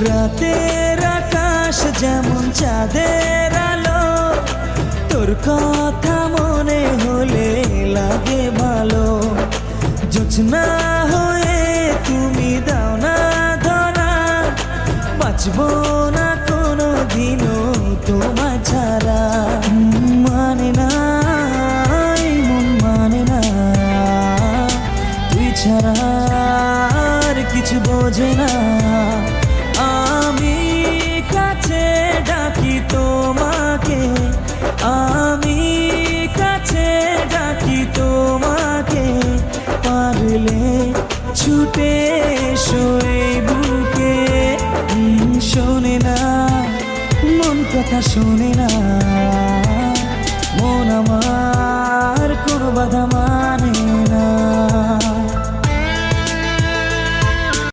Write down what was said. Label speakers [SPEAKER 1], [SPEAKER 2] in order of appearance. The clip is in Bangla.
[SPEAKER 1] রাতের আকাশ যেমন চাঁদের আলো, তোর কথা মনে হলে লাগে ভালো। জোছনা হয়ে তুমি দাও না ধরা, বাঁচবো না কোনো দিনও তোমায় ছাড়া। মানে না এই মন মানে না, তুই ছাড়া আর কিছু বোঝে না। আমি কাছে ডাকি তোমাকে, আমি কাছে ডাকি তোমাকে, পারলে ছুটে এসো এই বুকে। শোনে না মন কথা শোনে না।